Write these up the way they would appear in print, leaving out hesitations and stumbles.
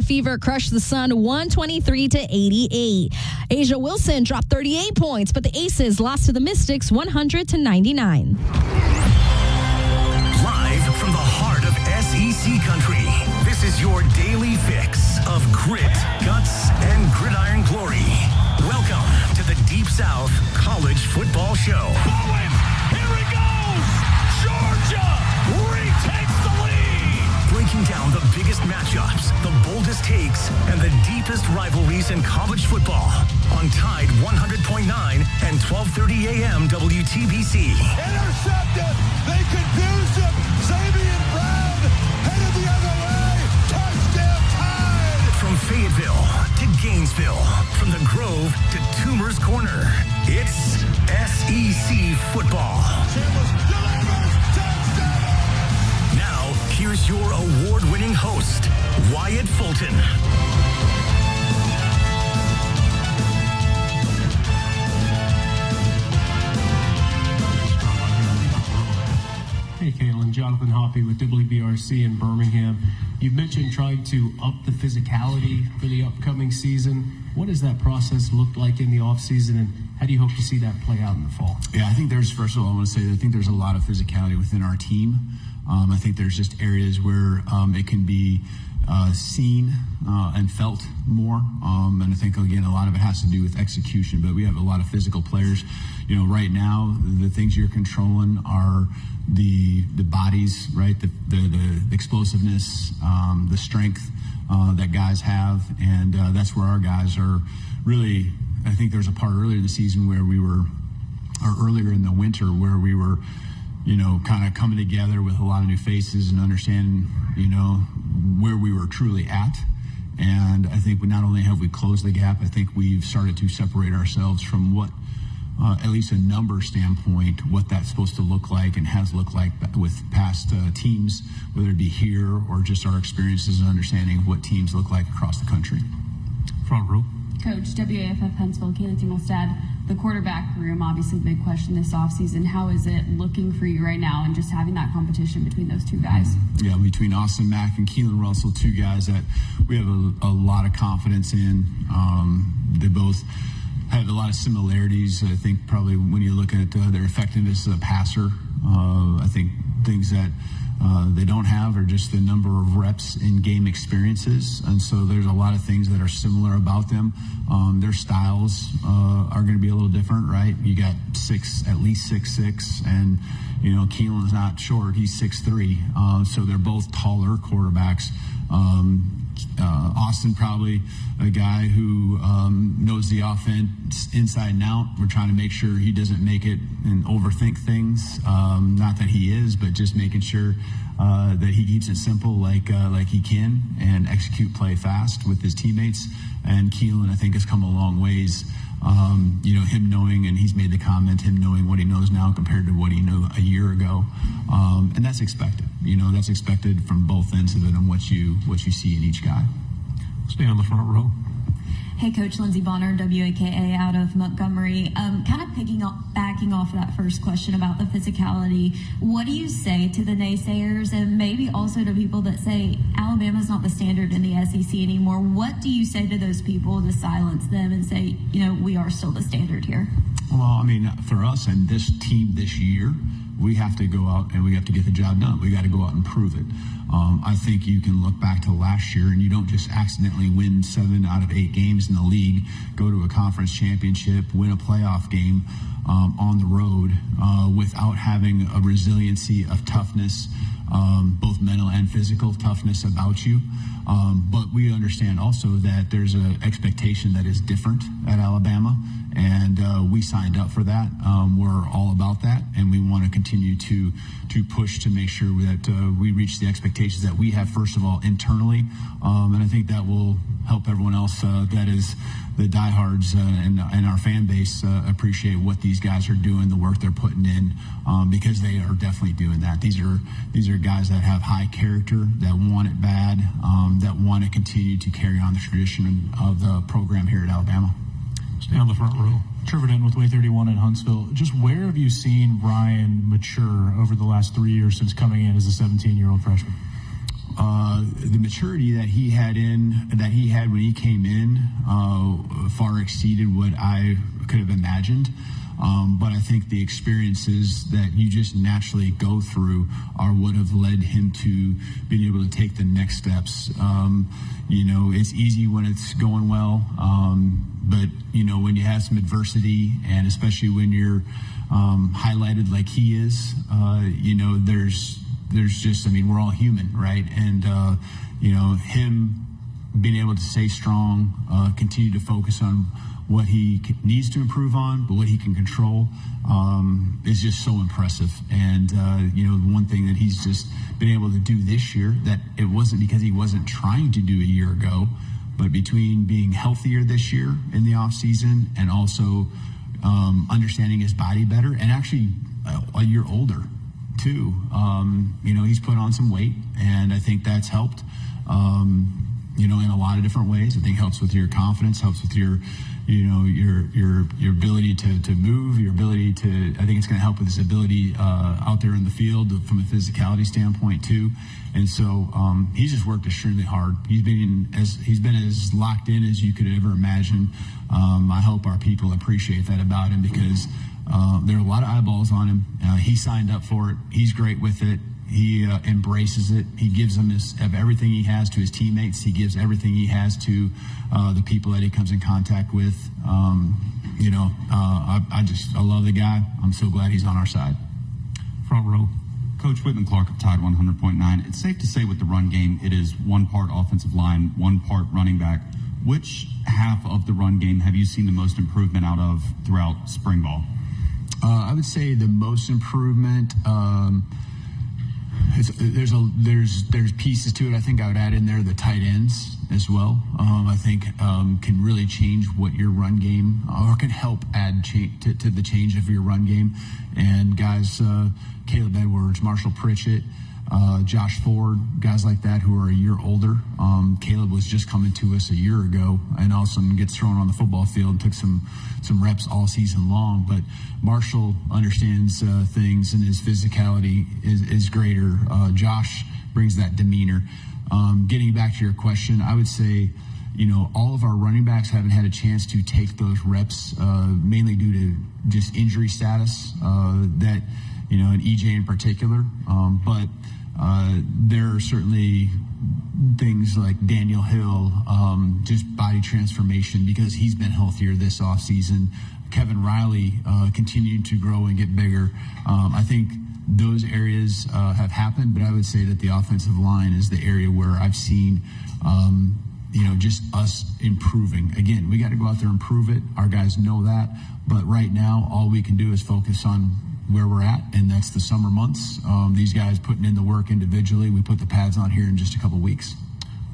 Fever crushed the Sun 123-88. Asia Wilson dropped 38 points, but the Aces lost to the Mystics 100-99. Live from the heart of SEC country, this is your daily fix of grit, guts, and gridiron glory. Welcome to the Deep South College Football Show. Bowen, here he goes! Georgia retakes the lead! Breaking down the biggest matchups, the boldest takes, and the deepest rivalries in college football on Tide 100.9 and 12:30 AM WTBC. Intercepted! They confused him! Xavier Brown headed the other way! Touchdown Tide! From Fayetteville to Gainesville, from the Grove to Toomer's Corner, it's SEC football. Delivers, touchdown! Now, here's your award-winning host, Wyatt Fulton. Hey, Caitlin. Jonathan Hoppy with WBRC in Birmingham. You've mentioned trying to up the physicality for the upcoming season. What does that process look like in the offseason, and how do you hope to see that play out in the fall? Yeah, I think first of all, I want to say that I think there's a lot of physicality within our team. I think there's just areas where it can be seen and felt more. And I think, again, a lot of it has to do with execution, but we have a lot of physical players. You know, right now, the things you're controlling are the bodies, right? The explosiveness, the strength that guys have. And that's where our guys are really, I think there's a part earlier in the season where earlier in the winter where we were, you know, kind of coming together with a lot of new faces and understanding, you know, where we were truly at. And I think not only have we closed the gap, I think we've started to separate ourselves from what, at least a number standpoint, what that's supposed to look like and has looked like with past teams, whether it be here or just our experiences and understanding what teams look like across the country. Front row. Coach, WAFF Huntsville, Kayla Tingelstad, the quarterback room, obviously a big question this offseason. How is it looking for you right now and just having that competition between those two guys? Yeah, between Austin Mack and Keelan Russell, two guys that we have a lot of confidence in. They both have a lot of similarities. I think probably when you look at their effectiveness as a passer, I think things that they don't have are just the number of reps in game experiences. And so there's a lot of things that are similar about them. Their styles are going to be a little different, right? You got at least 6'6", and, you know, Keelan's not short. He's 6'3". So they're both taller quarterbacks. Austin probably a guy who knows the offense inside and out. We're trying to make sure he doesn't make it and overthink things. Not that he is, but just making sure that he keeps it simple like he can and execute play fast with his teammates. And Keelan, I think, has come a long ways. You know, him knowing, and he's made the comment, him knowing what he knows now compared to what he knew a year ago. And that's expected. You know, that's expected from both ends of it and what you see in each guy. Stay on the front row. Hey, Coach, Lindsey Bonner, WAKA out of Montgomery. Kind of backing off of that first question about the physicality, what do you say to the naysayers and maybe also to people that say Alabama's not the standard in the SEC anymore? What do you say to those people to silence them and say, you know, we are still the standard here? Well, I mean, for us and this team this year, we have to go out and we have to get the job done. We got to go out and prove it. I think you can look back to last year and you don't just accidentally win 7 out of 8 games in the league, go to a conference championship, win a playoff game on the road without having a resiliency of toughness, both mental and physical toughness about you. But we understand also that there's an expectation that is different at Alabama, and we signed up for that. We're all about that, and we want to continue to push to make sure that we reach the expectations that we have, first of all, internally, and I think that will help everyone else that is the diehards and our fan base appreciate what these guys are doing, the work they're putting in, because they are definitely doing that. These are guys that have high character, that want it bad, that want to continue to carry on the tradition of the program here at Alabama. Stay on the front row. Trevor Denton with Way 31 in Huntsville. Just where have you seen Ryan mature over the last 3 years since coming in as a 17-year-old freshman? the maturity that he had when he came in far exceeded what I could have imagined. But I think the experiences that you just naturally go through are what have led him to being able to take the next steps. It's easy when it's going well, but when you have some adversity, and especially when you're highlighted like he is, there's just, we're all human, right? And him being able to stay strong, continue to focus on what he needs to improve on, but what he can control is just so impressive. And, one thing that he's just been able to do this year, that it wasn't because he wasn't trying to do a year ago, but between being healthier this year in the off season and also understanding his body better, and actually a year older too. He's put on some weight, and I think that's helped, in a lot of different ways. I think helps with your confidence, helps with your ability to move, your ability to, I think it's going to help with his ability out there in the field from a physicality standpoint too. And so he's just worked extremely hard. He's been as locked in as you could ever imagine. I hope our people appreciate that about him, because there are a lot of eyeballs on him. He signed up for it. He's great with it. He embraces it. He gives them everything he has to his teammates. He gives everything he has to the people that he comes in contact with. I love the guy. I'm so glad he's on our side. Front row. Coach Whitman Clark of Tide 100.9. It's safe to say with the run game, it is one part offensive line, one part running back. Which half of the run game have you seen the most improvement out of throughout spring ball? I would say the most improvement. There's pieces to it. I think I would add in there the tight ends as well. I think can really change what your run game, or can help add to the change of your run game. And guys, Caleb Edwards, Marshall Pritchett, Josh Ford, guys like that who are a year older. Caleb was just coming to us a year ago, and all of a sudden gets thrown on the football field and took some reps all season long. But Marshall understands things, and his physicality is greater. Josh brings that demeanor. Getting back to your question, I would say, all of our running backs haven't had a chance to take those reps, mainly due to just injury status, and EJ in particular. But there are certainly things like Daniel Hill, just body transformation because he's been healthier this offseason. Kevin Riley continuing to grow and get bigger. I think those areas have happened, but I would say that the offensive line is the area where I've seen just us improving. Again, we got to go out there and prove it. Our guys know that. But right now, all we can do is focus on where we're at, and that's the summer months. These guys putting in the work individually. We put the pads on here in just a couple weeks.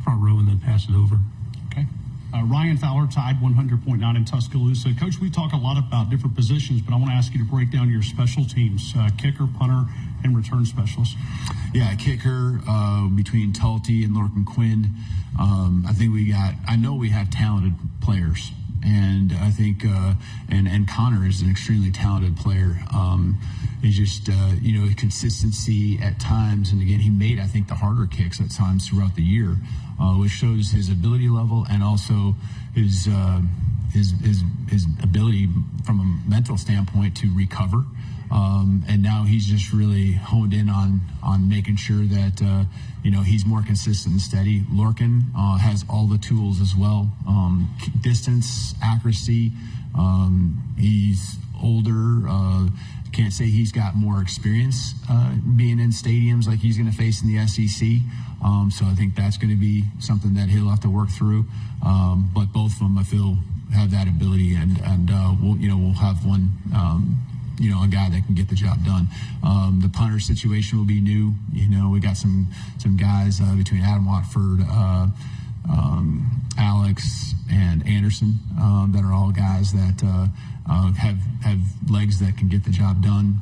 Front row and then pass it over. Okay. Ryan Fowler, Tide 100.9 in Tuscaloosa. Coach, we talk a lot about different positions, but I want to ask you to break down your special teams, kicker, punter, and return specialist. Yeah, kicker between Talty and Lorcan Quinn. I know we have talented players. And I think, and Connor is an extremely talented player. He's just, consistency at times. And again, he made, I think, the harder kicks at times throughout the year, which shows his ability level and also his ability from a mental standpoint to recover. And now he's just really honed in on making sure that, he's more consistent and steady. Lorcan has all the tools as well. Distance, accuracy. He's older. Can't say he's got more experience being in stadiums like he's going to face in the SEC. So I think that's going to be something that he'll have to work through. But both of them, I feel, have that ability, and we'll have one. A guy that can get the job done. The punter situation will be new. We got some guys between Adam Watford, Alex, and Anderson that are all guys that have legs that can get the job done.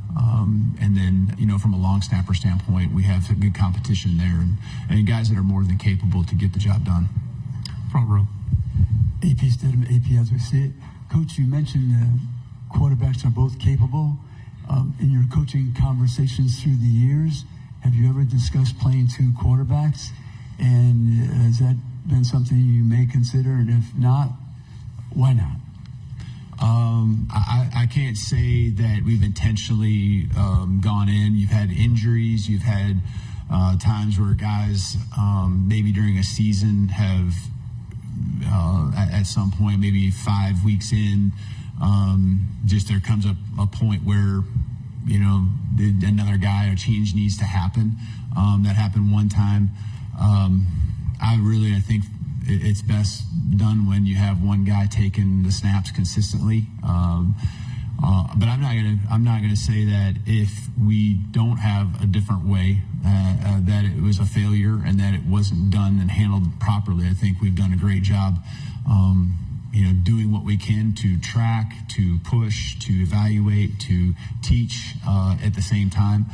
And then, from a long snapper standpoint, we have a good competition there, and guys that are more than capable to get the job done. Front row. AP Stidham, AP as we see it. Coach, you mentioned quarterbacks are both capable. In your coaching conversations through the years, have you ever discussed playing two quarterbacks? And has that been something you may consider? And if not, why not? I can't say that we've intentionally gone in. You've had injuries. You've had times where guys maybe during a season have at some point, maybe 5 weeks in, just there comes a point where, you know, another guy, a change needs to happen. That happened one time. I think it's best done when you have one guy taking the snaps consistently. But I'm not gonna say that if we don't have a different way, that it was a failure and that it wasn't done and handled properly. I think we've done a great job, doing what we can to track, to push, to evaluate, to teach at the same time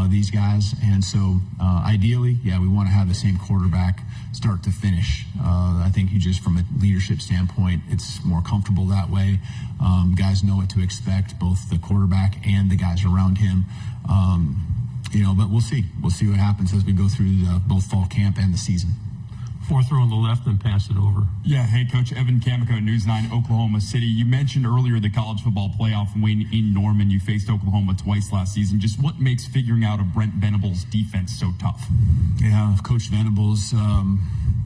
these guys. And so ideally, we want to have the same quarterback start to finish. I think from a leadership standpoint, it's more comfortable that way. Guys know what to expect, both the quarterback and the guys around him. But we'll see. We'll see what happens as we go through both fall camp and the season. Fourth row on the left, then pass it over. Yeah, hey, Coach Evan Kamiko, News 9, Oklahoma City. You mentioned earlier the college football playoff win in Norman. You faced Oklahoma twice last season. Just what makes figuring out a Brent Venables defense so tough? Yeah, Coach Venables,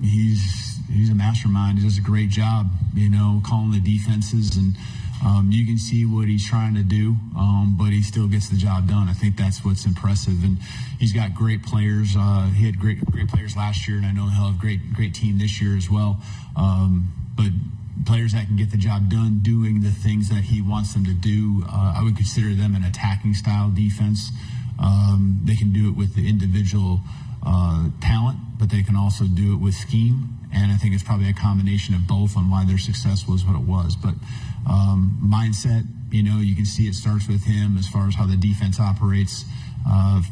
he's a mastermind. He does a great job, calling the defenses, and you can see what he's trying to do, but he still gets the job done. I think that's what's impressive, and he's got great players. He had great players last year, and I know he'll have great team this year as well. But players that can get the job done, doing the things that he wants them to do, I would consider them an attacking style defense. They can do it with the individual talent, but they can also do it with scheme. And I think it's probably a combination of both on why their success was what it was. But mindset, you can see it starts with him as far as how the defense operates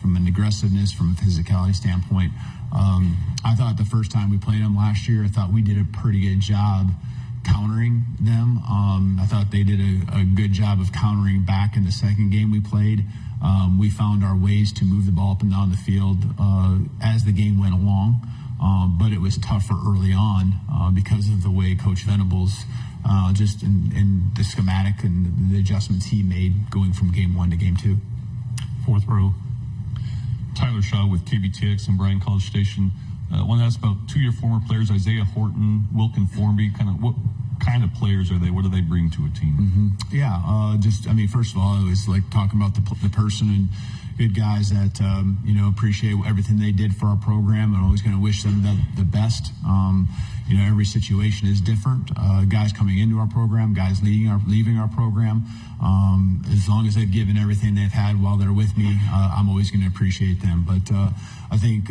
from an aggressiveness, from a physicality standpoint. I thought the first time we played them last year, I thought we did a pretty good job countering them. I thought they did a good job of countering back in the second game we played. We found our ways to move the ball up and down the field as the game went along. But it was tougher early on because of the way Coach Venables, just in the schematic and the adjustments he made going from game 1 to game 2. Fourth row. Tyler Shaw with KBTX and Bryan College Station. I want to ask about 2 of your former players, Isaiah Horton, Wilkin Formby. What kind of players are they? What do they bring to a team? Mm-hmm. First of all, it was like talking about the person and good guys that, appreciate everything they did for our program, and always going to wish them the best. Every situation is different. Guys coming into our program, guys leaving our program. As long as they've given everything they've had while they're with me, I'm always going to appreciate them. But I think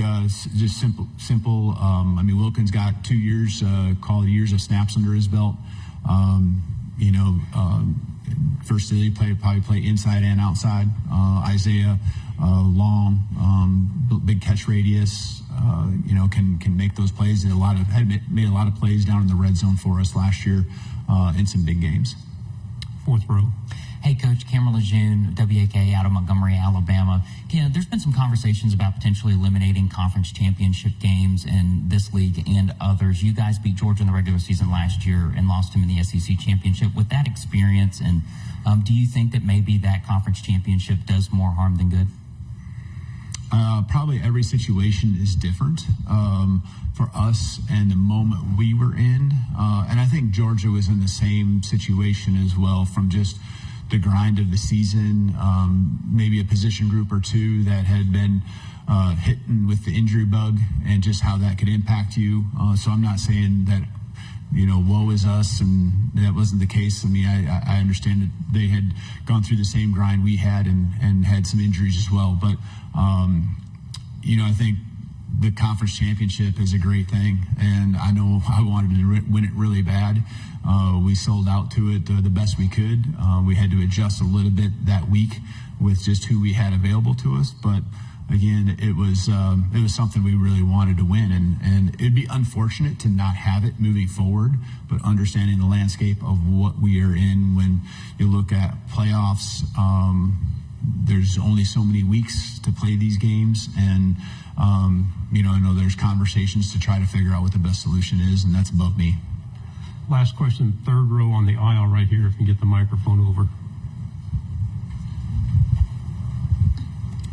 just simple. Wilkins got 2 years, quality years of snaps under his belt. First year he probably play inside and outside. Isaiah, long, big catch radius. Can make those plays. Made a lot of plays down in the red zone for us last year in some big games. Fourth row. Hey, Coach, Cameron Lejeune, WAK out of Montgomery, Alabama. There's been some conversations about potentially eliminating conference championship games in this league and others. You guys beat Georgia in the regular season last year and lost him in the SEC championship. With that experience, and do you think that maybe that conference championship does more harm than good? Probably every situation is different for us and the moment we were in. And I think Georgia was in the same situation as well, from just the grind of the season, maybe a position group or two that had been hit with the injury bug, and just how that could impact you. So I'm not saying that, woe is us, and that wasn't the case. I understand that they had gone through the same grind we had and had some injuries as well. But, I think the conference championship is a great thing, and I know I wanted to win it really bad. We sold out to it the best we could. We had to adjust a little bit that week with just who we had available to us, but again, it was something we really wanted to win, and it'd be unfortunate to not have it moving forward. But understanding the landscape of what we are in, when you look at playoffs, there's only so many weeks to play these games, and I know there's conversations to try to figure out what the best solution is, and that's above me. Last question, third row on the aisle right here, if you can get the microphone over.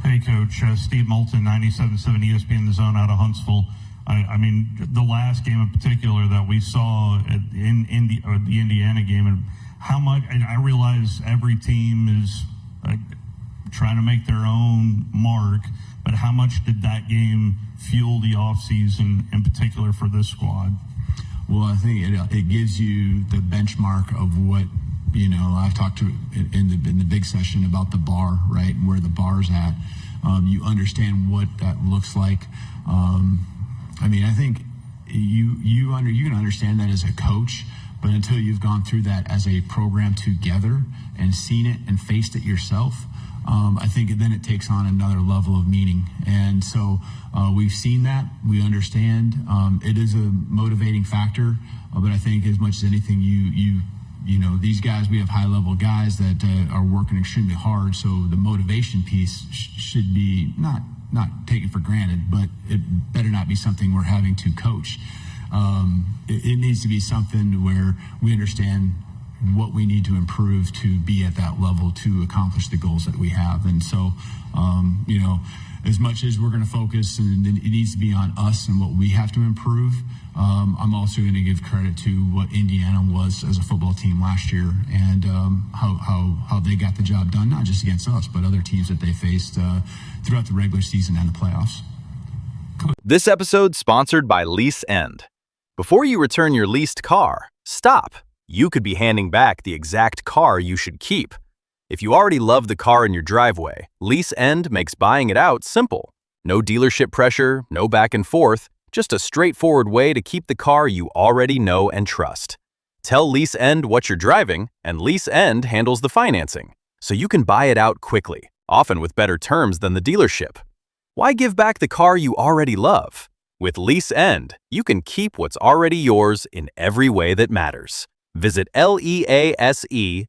Hey, Coach. Steve Moulton, 97.7 ESPN The Zone out of Huntsville. I mean, the last game in particular that we saw in the Indiana game, and how much, and I realize every team is trying to make their own mark, but how much did that game fuel the offseason in particular for this squad? Well, I think it gives you the benchmark of what, I've talked to in the big session about the bar, right, and where the bar's at. You understand what that looks like. I think you can understand that as a coach, but until you've gone through that as a program together and seen it and faced it yourself, I think then it takes on another level of meaning. And so we've seen that. We understand. It is a motivating factor, but I think as much as anything, these guys, we have high-level guys that are working extremely hard, so the motivation piece should be not taken for granted, but it better not be something we're having to coach. It needs to be something where we understand what we need to improve to be at that level to accomplish the goals that we have. And so, as much as we're going to focus, and it needs to be on us and what we have to improve, I'm also going to give credit to what Indiana was as a football team last year, and how they got the job done, not just against us, but other teams that they faced throughout the regular season and the playoffs. This episode sponsored by Lease End. Before you return your leased car, stop. You could be handing back the exact car you should keep. If you already love the car in your driveway, Lease End makes buying it out simple. No dealership pressure, no back and forth, just a straightforward way to keep the car you already know and trust. Tell Lease End what you're driving, and Lease End handles the financing, so you can buy it out quickly, often with better terms than the dealership. Why give back the car you already love? With Lease End, you can keep what's already yours in every way that matters. Visit LEASEEND.com.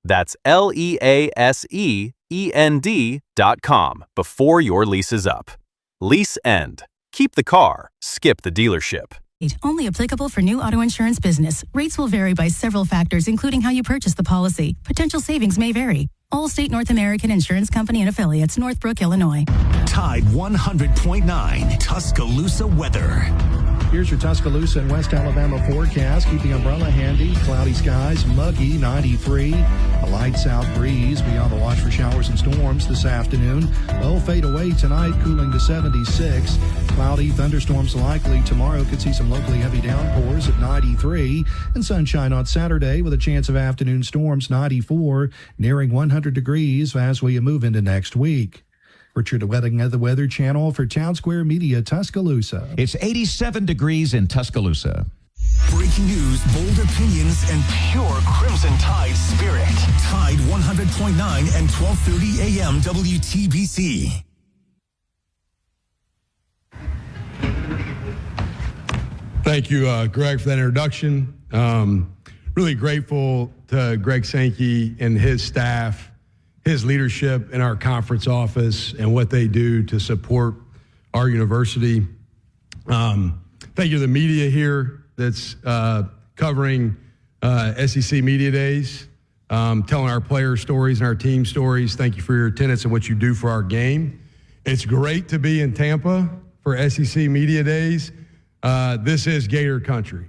That's LEASEEND.com before your lease is up. Lease End. Keep the car, skip the dealership. Only applicable for new auto insurance business. Rates will vary by several factors, including how you purchase the policy. Potential savings may vary. Allstate North American Insurance Company and Affiliates, Northbrook, Illinois. Tide 100.9 Tuscaloosa weather. Here's your Tuscaloosa and West Alabama forecast. Keep the umbrella handy. Cloudy skies, muggy, 93. A light south breeze. Be on the watch for showers and storms this afternoon. They'll fade away tonight, cooling to 76. Cloudy, thunderstorms likely tomorrow. Could see some locally heavy downpours at 93. And sunshine on Saturday with a chance of afternoon storms, 94. Nearing 100 degrees as we move into next week. Richard Wedding of the Weather Channel for Town Square Media, Tuscaloosa. It's 87 degrees in Tuscaloosa. Breaking news, bold opinions, and pure Crimson Tide spirit. Tide 100.9 and 12:30 AM WTBC. Thank you, Greg, for that introduction. Really grateful to Greg Sankey and his staff, his leadership in our conference office, and what they do to support our university. Thank you to the media here that's covering SEC Media Days, telling our player stories and our team stories. Thank you for your attendance and what you do for our game. It's great to be in Tampa for SEC Media Days. This is Gator country.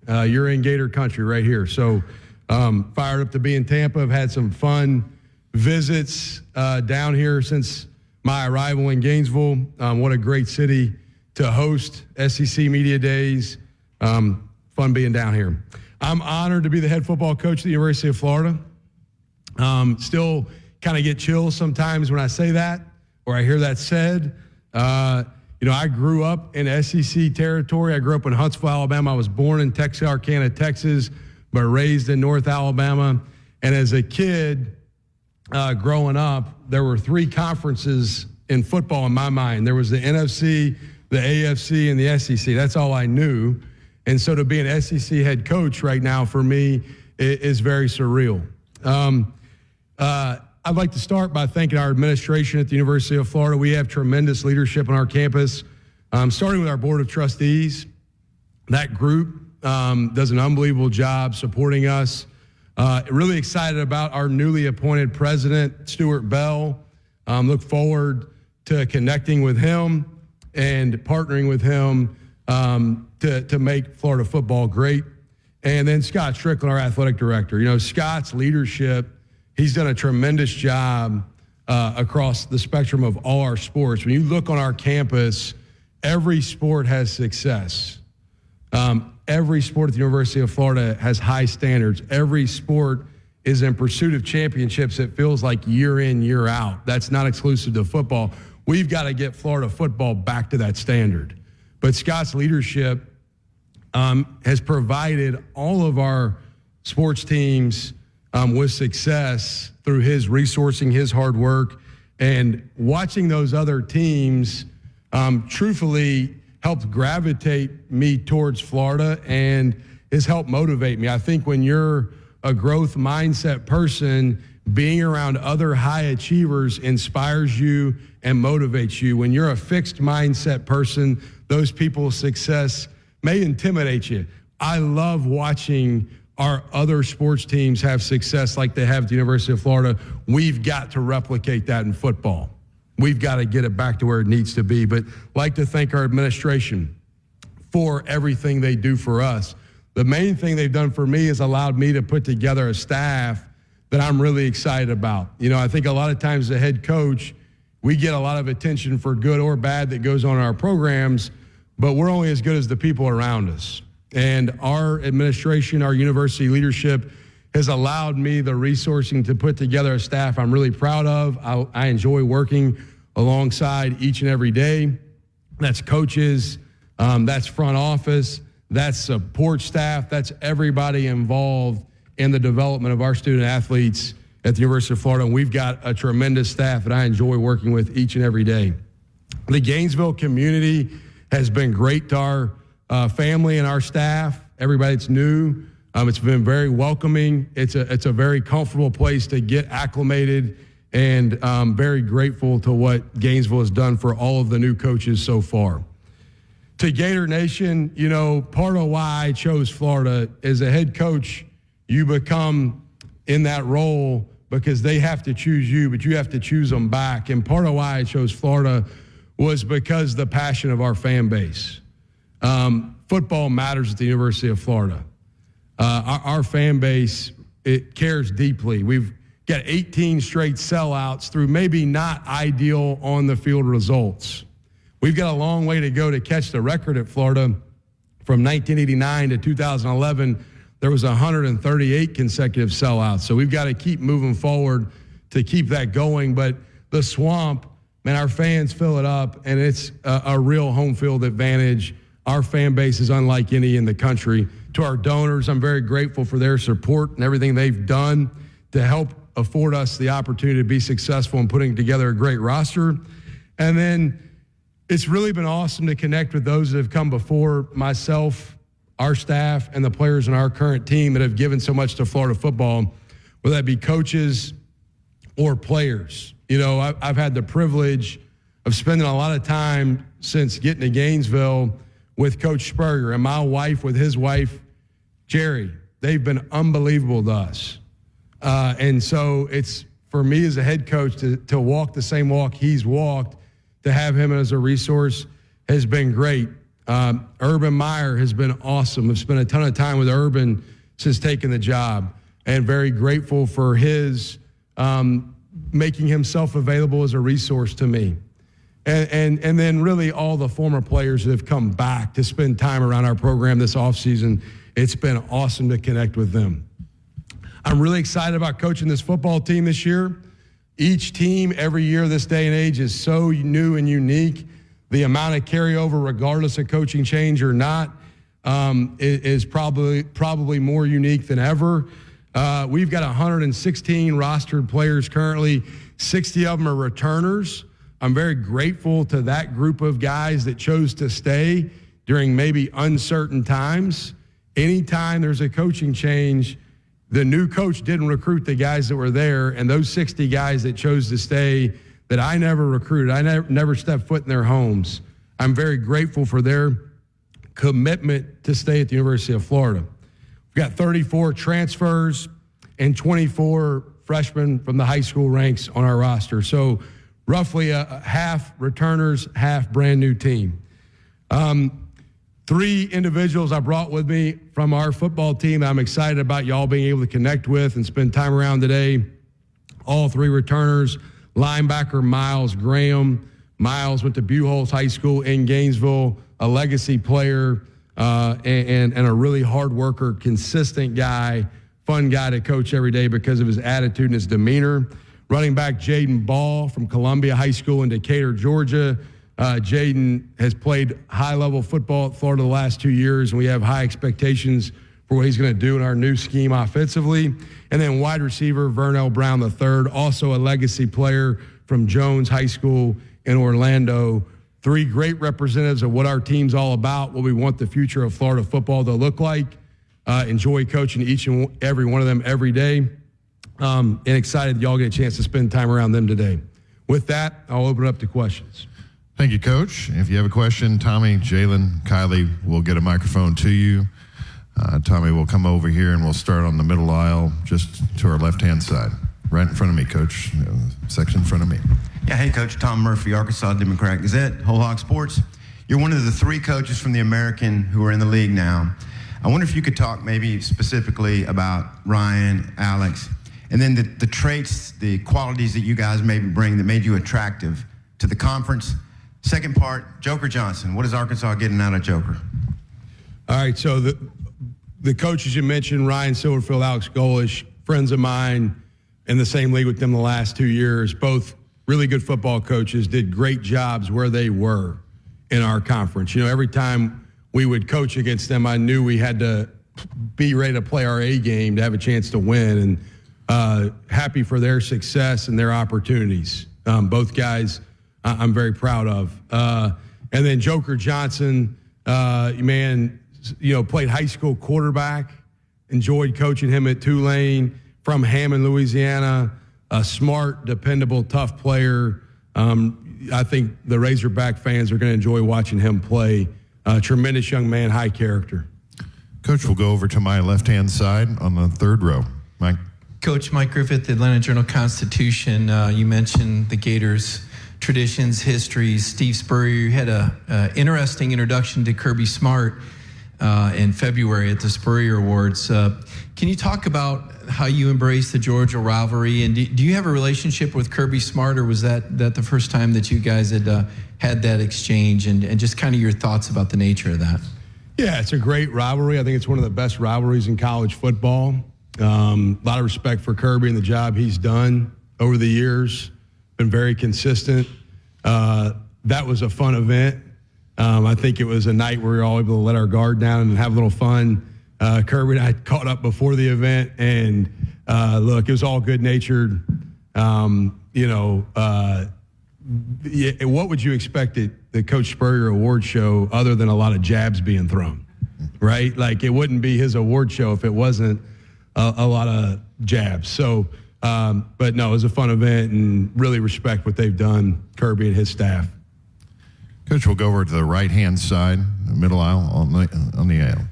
You're in Gator country right here. So fired up to be in Tampa. I've had some fun visits down here since my arrival in Gainesville. What a great city to host SEC Media Days. Fun being down here. I'm honored to be the head football coach at the University of Florida. Still kind of get chills sometimes when I say that or I hear that said. I grew up in SEC territory. I grew up in Huntsville, Alabama. I was born in Texarkana, Texas, but raised in North Alabama. And as a kid, growing up, there were three conferences in football in my mind. There was the NFC, the AFC, and the SEC. That's all I knew. And so to be an SEC head coach right now for me is very surreal. I'd like to start by thanking our administration at the University of Florida. We have tremendous leadership on our campus, starting with our Board of Trustees. That group does an unbelievable job supporting us. Really excited about our newly appointed president, Stuart Bell. Look forward to connecting with him and partnering with him to make Florida football great. And then Scott Strickland, our athletic director. You know, Scott's leadership, he's done a tremendous job across the spectrum of all our sports. When you look on our campus, every sport has success. Every sport at the University of Florida has high standards. Every sport is in pursuit of championships. It feels like year in, year out. That's not exclusive to football. We've got to get Florida football back to that standard. But Scott's leadership has provided all of our sports teams with success through his resourcing, his hard work, and watching those other teams truthfully helped gravitate me towards Florida and has helped motivate me. I think when you're a growth mindset person, being around other high achievers inspires you and motivates you. When you're a fixed mindset person, those people's success may intimidate you. I love watching our other sports teams have success like they have at the University of Florida. We've got to replicate that in football. We've got to get it back to where it needs to be. But I'd like to thank our administration for everything they do for us. The main thing they've done for me is allowed me to put together a staff that I'm really excited about. You know, I think a lot of times as a head coach, we get a lot of attention for good or bad that goes on in our programs, but we're only as good as the people around us. And our administration, our university leadership has allowed me the resourcing to put together a staff I'm really proud of. I enjoy working alongside each and every day. That's coaches, that's front office, that's support staff, that's everybody involved in the development of our student athletes at the University of Florida. And we've got a tremendous staff that I enjoy working with each and every day. The Gainesville community has been great to our family and our staff, everybody that's new. It's been very welcoming. It's a very comfortable place to get acclimated, and very grateful to what Gainesville has done for all of the new coaches so far. To Gator Nation, you know, part of why I chose Florida as a head coach, you become in that role because they have to choose you, but you have to choose them back. And part of why I chose Florida was because the passion of our fan base. Football matters at the University of Florida. Our fan base, it cares deeply. We've got 18 straight sellouts through maybe not ideal on the field results. We've got a long way to go to catch the record at Florida. From 1989 to 2011, there was 138 consecutive sellouts. So we've got to keep moving forward to keep that going. But the Swamp, man, our fans fill it up, and it's a real home field advantage. Our fan base is unlike any in the country. To our donors, I'm very grateful for their support and everything they've done to help afford us the opportunity to be successful in putting together a great roster. And then it's really been awesome to connect with those that have come before myself, our staff, and the players in our current team that have given so much to Florida football, whether that be coaches or players. You know, I've had the privilege of spending a lot of time since getting to Gainesville with Coach Spurrier and my wife with his wife, Jerry. They've been unbelievable to us. And so it's, for me as a head coach, to walk the same walk he's walked, to have him as a resource has been great. Urban Meyer has been awesome. I've spent a ton of time with Urban since taking the job, and very grateful for his making himself available as a resource to me. And then really all the former players that have come back to spend time around our program this offseason. It's been awesome to connect with them. I'm really excited about coaching this football team this year. Each team every year this day and age is so new and unique. The amount of carryover, regardless of coaching change or not, is probably more unique than ever. We've got 116 rostered players currently. 60 of them are returners. I'm very grateful to that group of guys that chose to stay during maybe uncertain times. Anytime there's a coaching change, the new coach didn't recruit the guys that were there, and those 60 guys that chose to stay that I never recruited, I never stepped foot in their homes. I'm very grateful for their commitment to stay at the University of Florida. We've got 34 transfers and 24 freshmen from the high school ranks on our roster. So roughly a half returners, half brand new team. 3 individuals I brought with me from our football team I'm excited about y'all being able to connect with and spend time around today. All 3 returners, linebacker Miles Graham. Miles went to Buchholz High School in Gainesville, a legacy player and a really hard worker, consistent guy, fun guy to coach every day because of his attitude and his demeanor. Running back Jaden Ball from Columbia High School in Decatur, Georgia. Jaden has played high-level football at Florida the last 2 years, and we have high expectations for what he's going to do in our new scheme offensively. And then wide receiver Vernell Brown III, also a legacy player from Jones High School in Orlando. 3 great representatives of what our team's all about, what we want the future of Florida football to look like. Enjoy coaching each and every one of them every day. And excited that y'all get a chance to spend time around them today. With that, I'll open it up to questions. Thank you, Coach. If you have a question, Tommy, Jalen, Kylie will get a microphone to you. Tommy will come over here and we'll start on the middle aisle just to our left-hand side. Right in front of me, Coach. Section in front of me. Yeah, hey, Coach. Tom Murphy, Arkansas Democrat Gazette, Whole Hog Sports. You're one of the 3 coaches from the American who are in the league now. I wonder if you could talk maybe specifically about Ryan, Alex, and then the traits, the qualities that you guys maybe bring that made you attractive to the conference. Second part, Joker Johnson. What is Arkansas getting out of Joker? All right, so the coaches you mentioned, Ryan Silverfield, Alex Golish, friends of mine in the same league with them the last 2 years, both really good football coaches, did great jobs where they were in our conference. You know, every time we would coach against them, I knew we had to be ready to play our A game to have a chance to win, and happy for their success and their opportunities. Both guys I'm very proud of. And then Joker Johnson, man, you know, played high school quarterback, enjoyed coaching him at Tulane, from Hammond, Louisiana, a smart, dependable, tough player. I think the Razorback fans are going to enjoy watching him play. Tremendous young man, high character. Coach, we'll go over to my left-hand side on the 3rd row. Mike. Coach Mike Griffith, Atlanta Journal-Constitution. You mentioned the Gators' traditions, histories. Steve Spurrier, you had a interesting introduction to Kirby Smart in February at the Spurrier Awards. Can you talk about how you embrace the Georgia rivalry? And do you have a relationship with Kirby Smart, or was that the first time that you guys had that exchange? And just kind of your thoughts about the nature of that. Yeah, it's a great rivalry. I think it's one of the best rivalries in college football. A lot of respect for Kirby and the job he's done over the years. Been very consistent. That was a fun event. I think it was a night where we were all able to let our guard down and have a little fun. Kirby and I caught up before the event, and look, it was all good-natured. What would you expect at the Coach Spurrier award show other than a lot of jabs being thrown, right? Like, it wouldn't be his award show if it wasn't a lot of jabs. So, but no, it was a fun event, and really respect what they've done, Kirby and his staff. Coach, we'll go over to the right-hand side, the middle aisle on the aisle.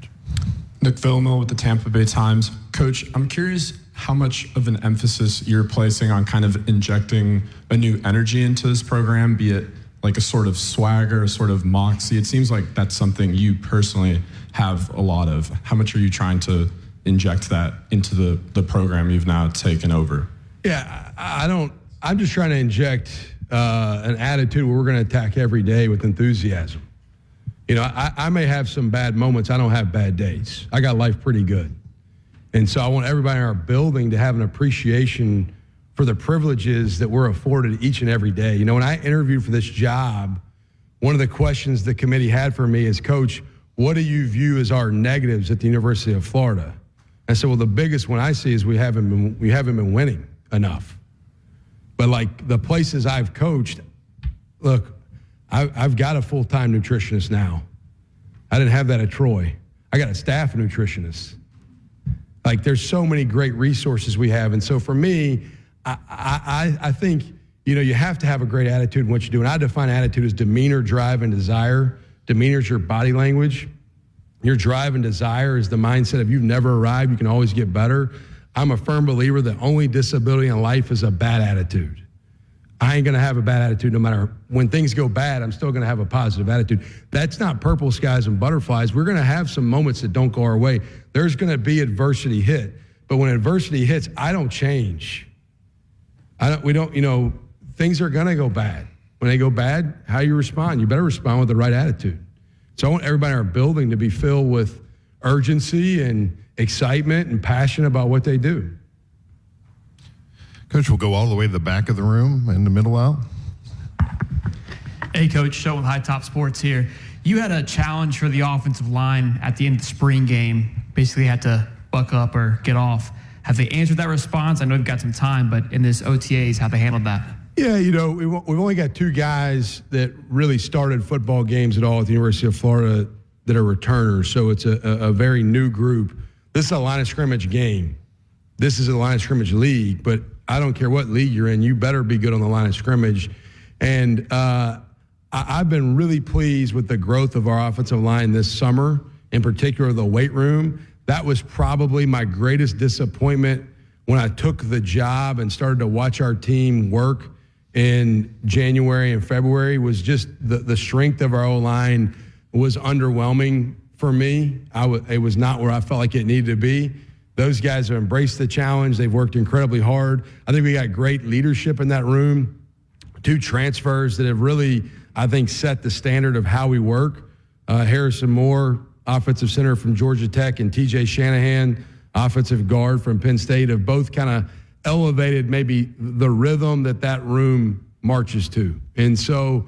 Nick Villamil with the Tampa Bay Times. Coach, I'm curious how much of an emphasis you're placing on kind of injecting a new energy into this program, be it like a sort of swagger, a sort of moxie. It seems like that's something you personally have a lot of. How much are you trying to inject that into the program you've now taken over? Yeah, I'm just trying to inject an attitude where we're going to attack every day with enthusiasm. You know, I may have some bad moments. I don't have bad days. I got life pretty good. And so I want everybody in our building to have an appreciation for the privileges that we're afforded each and every day. You know, when I interviewed for this job, one of the questions the committee had for me is, Coach, what do you view as our negatives at the University of Florida? I said, well, the biggest one I see is we haven't been winning enough. But like the places I've coached, look, I've got a full-time nutritionist now. I didn't have that at Troy. I got a staff of nutritionists. Like, there's so many great resources we have. And so for me, I think, you have to have a great attitude in what you do. And I define attitude as demeanor, drive, and desire. Demeanor is your body language. Your drive and desire is the mindset of you've never arrived, you can always get better. I'm a firm believer that only disability in life is a bad attitude. I ain't going to have a bad attitude no matter when things go bad. I'm still going to have a positive attitude. That's not purple skies and butterflies. We're going to have some moments that don't go our way. There's going to be adversity hit. But when adversity hits, I don't change. Things are going to go bad. When they go bad, how you respond? You better respond with the right attitude. So I want everybody in our building to be filled with urgency and excitement and passion about what they do. Coach, we'll go all the way to the back of the room in the middle aisle. Hey, Coach, Show with High Top Sports here. You had a challenge for the offensive line at the end of the spring game. Basically had to buck up or get off. Have they answered that response? I know you've got some time, but in this OTAs, how they handled that? Yeah, we've only got 2 guys that really started football games at all at the University of Florida that are returners, so it's a very new group. This is a line of scrimmage game. This is a line of scrimmage league, but I don't care what league you're in, you better be good on the line of scrimmage. And I've been really pleased with the growth of our offensive line this summer, in particular the weight room. That was probably my greatest disappointment when I took the job and started to watch our team work in January and February. Was just the strength of our O-line was underwhelming for me. It was not where I felt like it needed to be. Those guys have embraced the challenge. They've worked incredibly hard. I think we got great leadership in that room. 2 transfers that have really, I think, set the standard of how we work. Harrison Moore, offensive center from Georgia Tech, and TJ Shanahan, offensive guard from Penn State, have both kind of elevated maybe the rhythm that room marches to. And so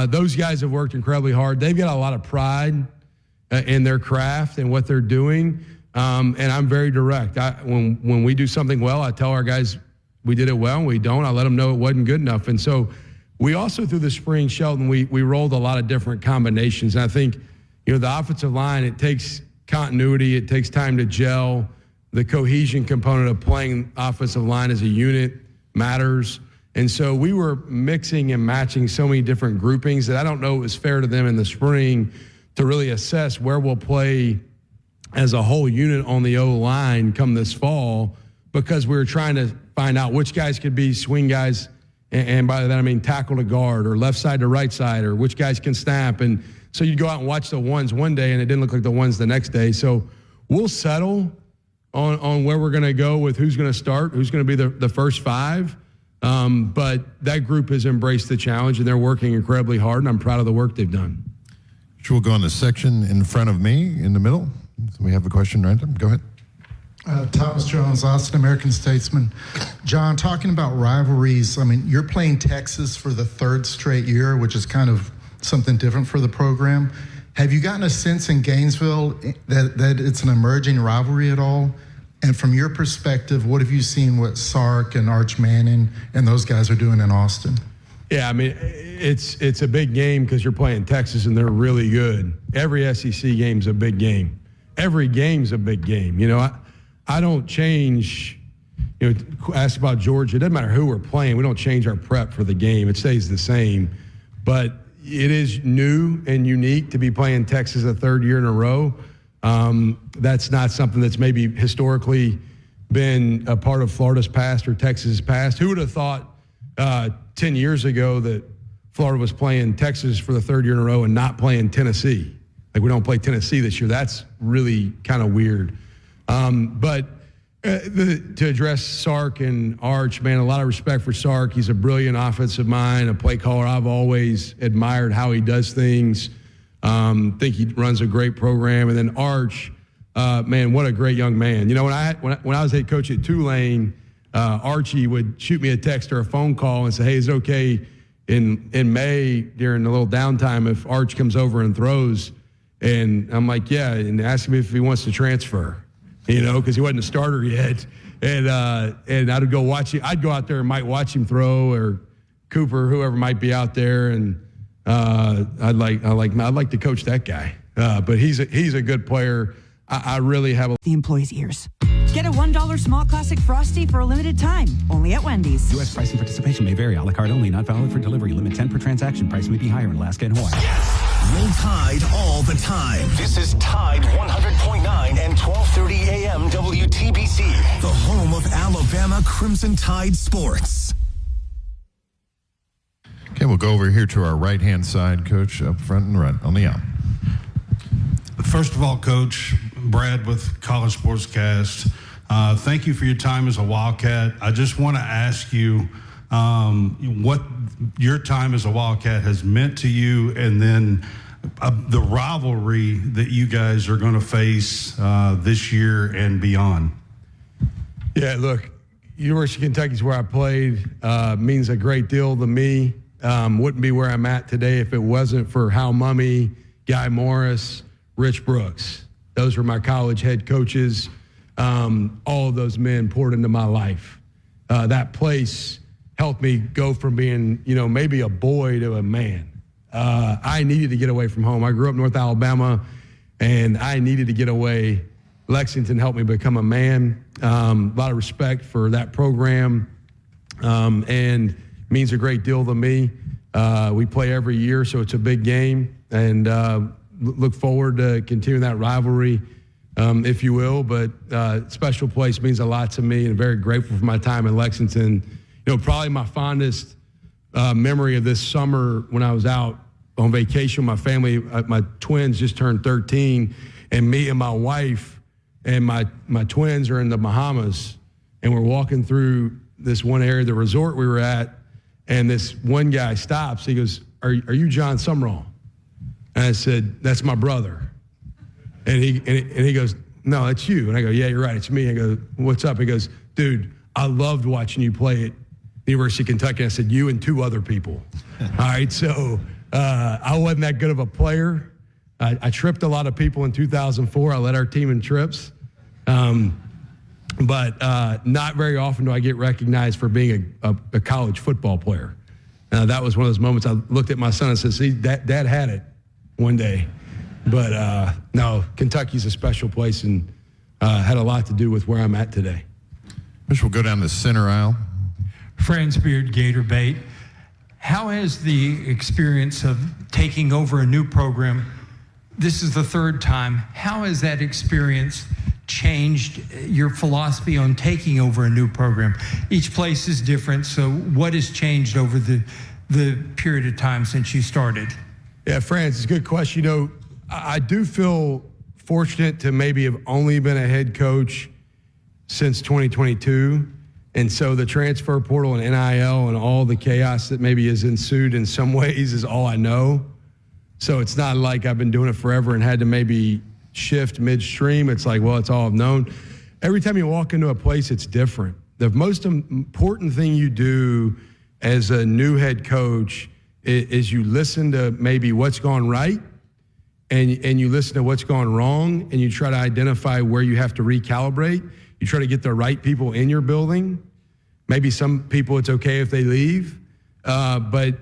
those guys have worked incredibly hard. They've got a lot of pride in their craft and what they're doing. And I'm very direct. When we do something well, I tell our guys we did it well. And we don't, I let them know it wasn't good enough. And so we also, through the spring, Sheldon, we rolled a lot of different combinations. And I think, the offensive line, it takes continuity. It takes time to gel. The cohesion component of playing offensive line as a unit matters. And so we were mixing and matching so many different groupings that I don't know it was fair to them in the spring to really assess where we'll play as a whole unit on the O-line come this fall, because we were trying to find out which guys could be swing guys, and by that I mean tackle to guard or left side to right side, or which guys can snap. And so you'd go out and watch the ones one day and it didn't look like the ones the next day. So we'll settle on where we're going to go with who's going to start, who's going to be the first 5. But that group has embraced the challenge and they're working incredibly hard, and I'm proud of the work they've done. We'll go on the section in front of me in the middle. So we have a question right there. Go ahead. Thomas Jones, Austin American Statesman. John, talking about rivalries, I mean, you're playing Texas for the 3rd straight year, which is kind of something different for the program. Have you gotten a sense in Gainesville that it's an emerging rivalry at all? And from your perspective, what have you seen what Sark and Arch Manning and those guys are doing in Austin? Yeah, I mean, it's a big game because you're playing Texas and they're really good. Every SEC game's a big game. Every game's a big game. I don't change, ask about Georgia. It doesn't matter who we're playing. We don't change our prep for the game. It stays the same. But it is new and unique to be playing Texas a 3rd year in a row. That's not something that's maybe historically been a part of Florida's past or Texas's past. Who would have thought 10 years ago that Florida was playing Texas for the 3rd year in a row and not playing Tennessee? Like, we don't play Tennessee this year. That's really kind of weird. But to address Sark and Arch, man, a lot of respect for Sark. He's a brilliant offensive mind, a play caller. I've always admired how he does things. Think he runs a great program. And then Arch, man, what a great young man. When I was head coach at Tulane, Archie would shoot me a text or a phone call and say, hey, is it okay in May during the little downtime if Arch comes over and throws? And I'm like, yeah, and ask him if he wants to transfer, because he wasn't a starter yet. And I'd go watch him. I'd go out there and might watch him throw, or Cooper, whoever might be out there. And I'd like to coach that guy. But he's a good player. I really have the employee's ears. a $1 small classic Frosty for a limited time, only at Wendy's. U.S. price and participation may vary. A la carte only, not valid for delivery. Limit 10 per transaction. Price may be higher in Alaska and Hawaii. Roll Tide all the time. This is Tide 100.9 and 12:30 AM WTBC, the home of Alabama Crimson Tide sports. Okay, we'll go over here to our right-hand side, Coach, up front and right on the out. First of all, Coach, Brad with College Sportscast, thank you for your time as a Wildcat. I just want to ask you what your time as a Wildcat has meant to you, and then the rivalry that you guys are going to face this year and beyond. Yeah, look, University of Kentucky is where I played. Means a great deal to me. Wouldn't be where I'm at today if it wasn't for Hal Mumme, Guy Morris, Rich Brooks. Those were my college head coaches. All of those men poured into my life. That place helped me go from being, maybe a boy to a man. I needed to get away from home. I grew up North Alabama, and I needed to get away. Lexington helped me become a man. A lot of respect for that program, and means a great deal to me. We play every year, so it's a big game, and look forward to continuing that rivalry, if you will. But special place means a lot to me, and very grateful for my time in Lexington. Probably my fondest memory of this summer when I was out on vacation with my family. My twins just turned 13, and me and my wife and my twins are in the Bahamas, and we're walking through this one area, the resort we were at, and this one guy stops. He goes, are you John Sumrall? And I said, that's my brother. And he goes, no, that's you. And I go, yeah, you're right, it's me. I go, what's up? He goes, dude, I loved watching you play at the University of Kentucky. I said, you and two other people. All right, so I wasn't that good of a player. I tripped a lot of people in 2004. I led our team in trips. But not very often do I get recognized for being a college football player. That was one of those moments I looked at my son and said, see, Dad had it one day. But no, Kentucky's a special place and had a lot to do with where I'm at today. Which will go down the center aisle. Franz Beard, Gator Bait. How has the experience of taking over a new program, this is the third time, how has that experience changed your philosophy on taking over a new program? Each place is different, so what has changed over the period of time since you started? Yeah, Franz, it's a good question. I do feel fortunate to maybe have only been a head coach since 2022. And so the transfer portal and NIL and all the chaos that maybe has ensued in some ways is all I know. So it's not like I've been doing it forever and had to maybe shift midstream. It's like, well, it's all I've known. Every time you walk into a place, it's different. The most important thing you do as a new head coach is you listen to maybe what's gone right and you listen to what's gone wrong, and you try to identify where you have to recalibrate. You try to get the right people in your building. Maybe some people, it's okay if they leave, but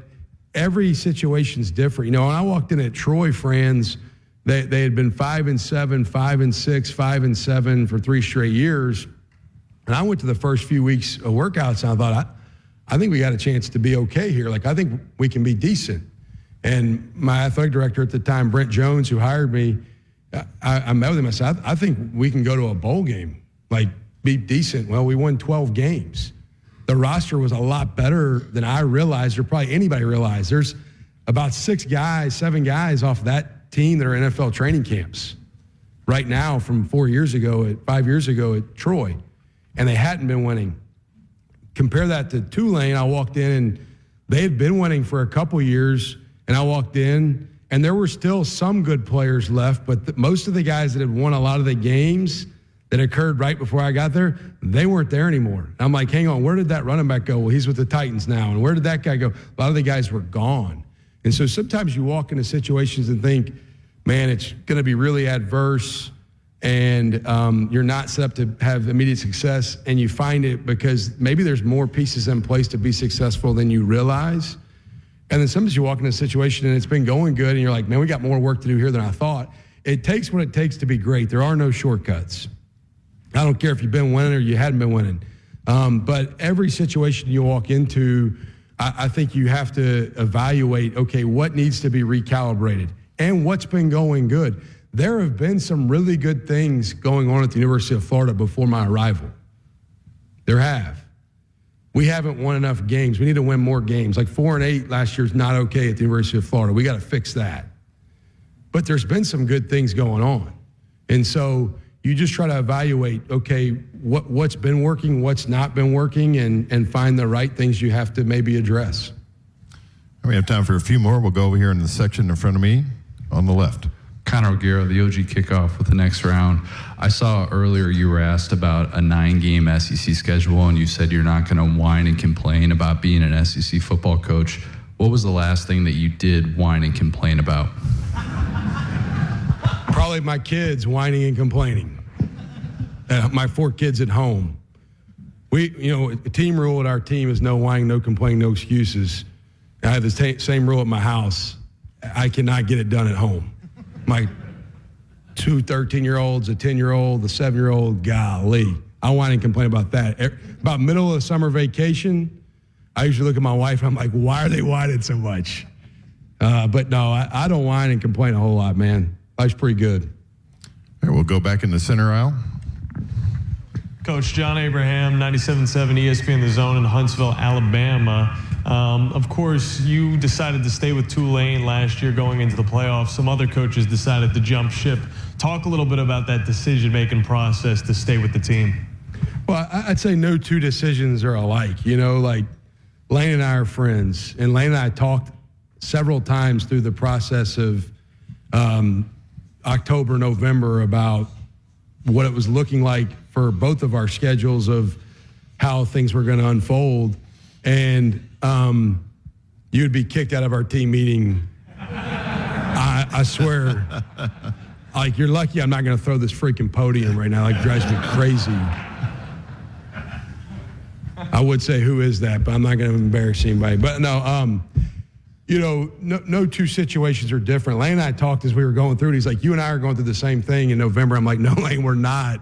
every situation's different. When I walked in at Troy, Franz, they had been 5-7, 5-6, 5-7 for 3 straight years. And I went to the first few weeks of workouts, and I thought, I think we got a chance to be okay here. Like, I think we can be decent. And my athletic director at the time, Brent Jones, who hired me, I met with him. I said, I think we can go to a bowl game, like be decent. Well, we won 12 games. The roster was a lot better than I realized, or probably anybody realized. There's about 7 guys off that team that are NFL training camps right now from 5 years ago at Troy, and they hadn't been winning. Compare that to Tulane. I walked in, and they had been winning for a couple years, and I walked in, and there were still some good players left, but most of the guys that had won a lot of the games that occurred right before I got there, they weren't there anymore. And I'm like, hang on, where did that running back go? Well, he's with the Titans now. And where did that guy go? A lot of the guys were gone. And so sometimes you walk into situations and think, man, it's going to be really adverse, and you're not set up to have immediate success, and you find it because maybe there's more pieces in place to be successful than you realize. And then sometimes you walk into a situation and it's been going good, and you're like, man, we got more work to do here than I thought. It takes what it takes to be great. There are no shortcuts. I don't care if you've been winning or you hadn't been winning. But every situation you walk into, I think you have to evaluate, okay, what needs to be recalibrated and what's been going good. There have been some really good things going on at the University of Florida before my arrival. There have. We haven't won enough games. We need to win more games. Like 4-8 last year is not okay at the University of Florida. We got to fix that. But there's been some good things going on. And so you just try to evaluate, okay, what's been working, what's not been working, and find the right things you have to maybe address. We have time for a few more. We'll go over here in the section in front of me on the left. Connor O'Gara, the OG kickoff with the next round. I saw earlier you were asked about a 9-game SEC schedule, and you said you're not going to whine and complain about being an SEC football coach. What was the last thing that you did whine and complain about? Probably my kids whining and complaining. My 4 kids at home. A team rule at our team is no whining, no complaining, no excuses. I have the same rule at my house. I cannot get it done at home. My 2 13-year-olds, a 10-year-old, a 7-year-old, golly. I whine and complain about that. About middle of the summer vacation, I usually look at my wife and I'm like, why are they whining so much? But no, I don't whine and complain a whole lot, man. Life's pretty good. All right, we'll go back in the center aisle. Coach John Abraham, 97.7 ESPN The Zone in Huntsville, Alabama. Of course, you decided to stay with Tulane last year going into the playoffs. Some other coaches decided to jump ship. Talk a little bit about that decision-making process to stay with the team. Well, I'd say no 2 decisions are alike. Like Lane and I are friends, and Lane and I talked several times through the process of October, November about what it was looking like for both of our schedules of how things were going to unfold. And you'd be kicked out of our team meeting. I swear. Like, you're lucky I'm not going to throw this freaking podium right now. Like, drives me crazy. I would say, who is that? But I'm not going to embarrass anybody. But no, no 2 situations are different. Lane and I talked as we were going through it. He's like, you and I are going through the same thing in November. I'm like, no, Lane, we're not.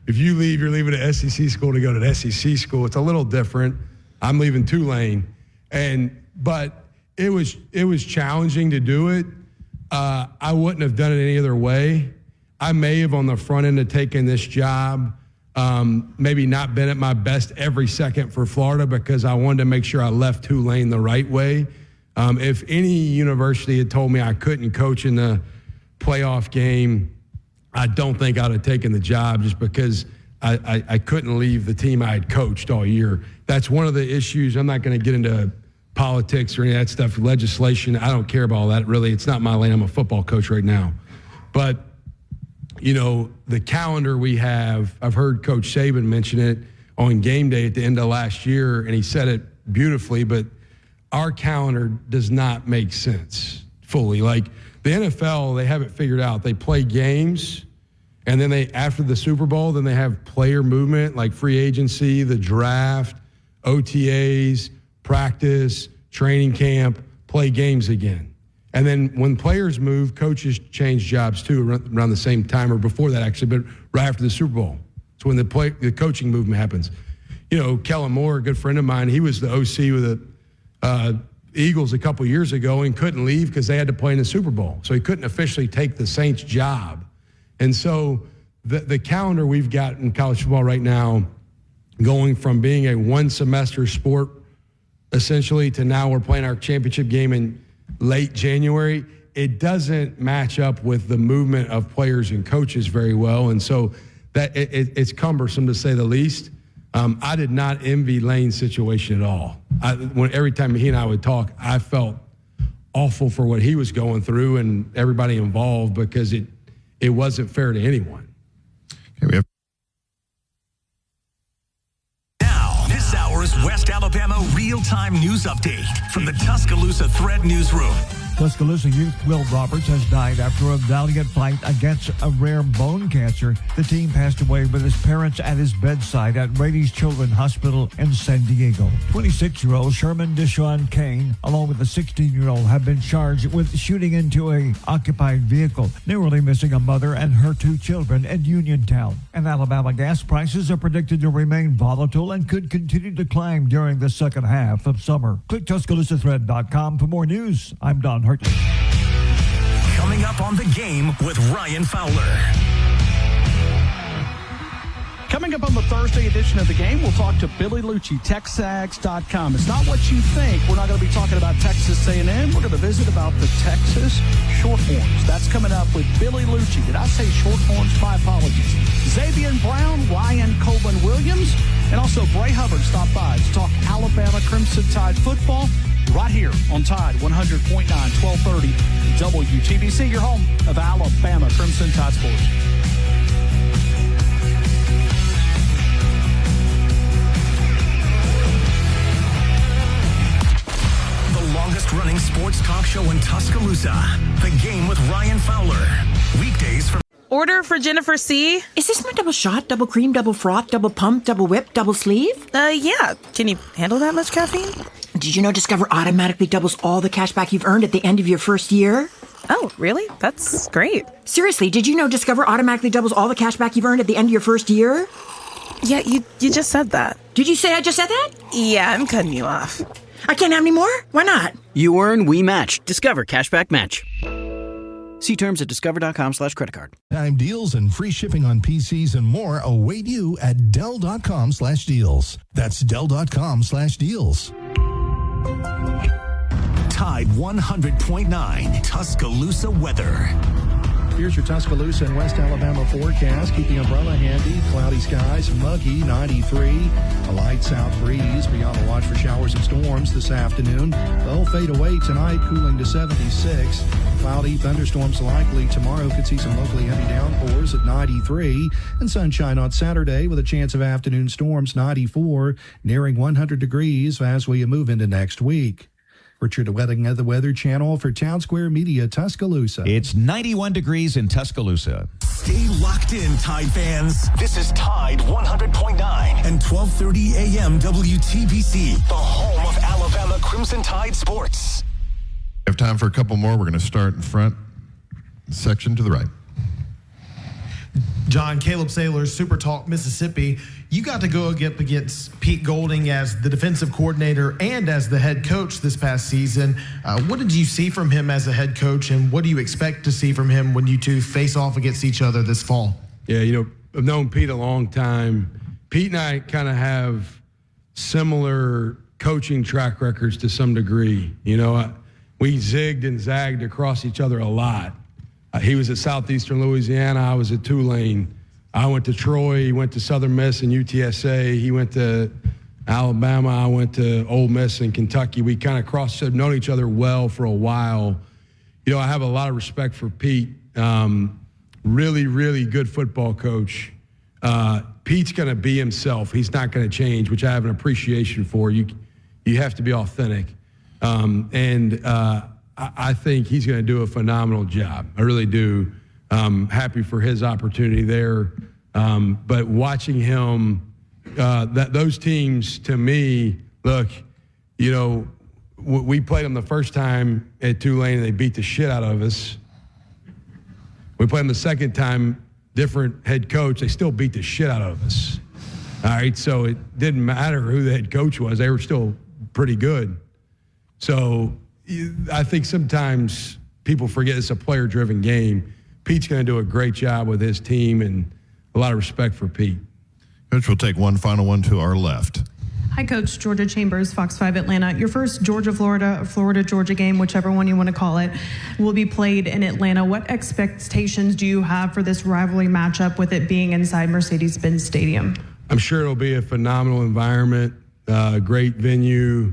If you leave, you're leaving the SEC school to go to the SEC school. It's a little different. I'm leaving Tulane. But it was challenging to do it. I wouldn't have done it any other way. I may have on the front end of taking this job, maybe not been at my best every second for Florida because I wanted to make sure I left Tulane the right way. If any university had told me I couldn't coach in the playoff game, I don't think I'd have taken the job just because I couldn't leave the team I had coached all year. That's one of the issues. I'm not going to get into politics or any of that stuff, legislation. I don't care about all that, really. It's not my lane. I'm a football coach right now. But, the calendar we have, I've heard Coach Saban mention it on game day at the end of last year, and he said it beautifully, but our calendar does not make sense fully. Like the NFL, they have it figured out. They play games, and then after the Super Bowl, then they have player movement like free agency, the draft, OTAs, practice, training camp, play games again. And then when players move, coaches change jobs too around the same time or before that actually, but right after the Super Bowl. So when the coaching movement happens. Kellen Moore, a good friend of mine, he was the OC with the Eagles a couple years ago and couldn't leave because they had to play in the Super Bowl. So he couldn't officially take the Saints job. And so the calendar we've got in college football right now, going from being a one-semester sport essentially to now we're playing our championship game in late January, it doesn't match up with the movement of players and coaches very well. And so that it's cumbersome to say the least. I did not envy Lane's situation at all. Every time he and I would talk, I felt awful for what he was going through and everybody involved because it wasn't fair to anyone. Okay, we have This hour's West Alabama real-time news update from the Tuscaloosa Thread Newsroom. Tuscaloosa youth Will Roberts has died after a valiant fight against a rare bone cancer. The teen passed away with his parents at his bedside at Rady's Children's Hospital in San Diego. 26-year-old Sherman Deshaun Kane, along with a 16-year-old, have been charged with shooting into a occupied vehicle, narrowly missing a mother and her 2 children in Uniontown. And Alabama gas prices are predicted to remain volatile and could continue to climb during the second half of summer. Click TuscaloosaThread.com for more news. I'm Don Hurt. Coming up on The Game with Ryan Fowler. Coming up on the Thursday edition of The Game, we'll talk to Billy Lucci, TexAgs.com. It's not what you think. We're not going to be talking about Texas A&M. We're going to visit about the Texas Shorthorns. That's coming up with Billy Lucci. Did I say Shorthorns? My apologies. Xavier Brown, Ryan Coleman Williams, and also Bray Hubbard stopped by to talk Alabama Crimson Tide football right here on Tide 100.9, 1230 WTBC, your home of Alabama Crimson Tide sports. Longest-running sports talk show in Tuscaloosa. The Game with Ryan Fowler. Weekdays from... Order for Jennifer C. Is this my double shot, double cream, double froth, double pump, double whip, double sleeve? Yeah. Can you handle that much caffeine? Did you know Discover automatically doubles all the cash back you've earned at the end of your first year? Oh, really? That's great. Seriously, did you know Discover automatically doubles all the cash back you've earned at the end of your first year? Yeah, you just said that. Did you say I just said that? Yeah, I'm cutting you off. I can't have any more? Why not? You earn, we match. Discover Cashback Match. See terms at discover.com/creditcard. Time deals and free shipping on PCs and more await you at Dell.com/deals. That's Dell.com/deals. Tide 100.9 Tuscaloosa weather. Here's your Tuscaloosa and West Alabama forecast. Keep the umbrella handy. Cloudy skies, muggy, 93. A light south breeze. Be on the watch for showers and storms this afternoon. They'll fade away tonight, cooling to 76. Cloudy, thunderstorms likely. Tomorrow could see some locally heavy downpours at 93. And sunshine on Saturday with a chance of afternoon storms, 94. Nearing 100 degrees as we move into next week. Richard Wedding of the Weather Channel for Town Square Media, Tuscaloosa. It's 91 degrees in Tuscaloosa. Stay locked in, Tide fans. This is Tide 100.9 and 1230 AM WTBC, the home of Alabama Crimson Tide sports. We have time for a couple more. We're going to start in front, section to the right. John, Caleb Saylor's Super Talk Mississippi. You got to go up against Pete Golding as the defensive coordinator and as the head coach this past season. What did you see from him as a head coach, and what do you expect to see from him when you two face off against each other this fall? Yeah, I've known Pete a long time. Pete and I kind of have similar coaching track records to some degree. We zigged and zagged across each other a lot. He was at Southeastern Louisiana. I was at Tulane. I went to Troy. He went to Southern Miss and UTSA. He went to Alabama. I went to Ole Miss and Kentucky. We kind of known each other well for a while. I have a lot of respect for Pete. Really, really good football coach. Pete's going to be himself. He's not going to change, which I have an appreciation for. You have to be authentic. I think he's going to do a phenomenal job. I really do. Happy for his opportunity there. But watching him, those teams, to me, look, we played them the first time at Tulane and they beat the shit out of us. We played them the second time, different head coach, they still beat the shit out of us. All right, so it didn't matter who the head coach was. They were still pretty good. So I think sometimes people forget it's a player-driven game. Pete's going to do a great job with his team, and a lot of respect for Pete. Coach, we'll take one final one to our left. Hi, Coach. Georgia Chambers, Fox 5 Atlanta. Your first Georgia-Florida or Florida-Georgia game, whichever one you want to call it, will be played in Atlanta. What expectations do you have for this rivalry matchup with it being inside Mercedes-Benz Stadium? I'm sure it'll be a phenomenal environment, great venue.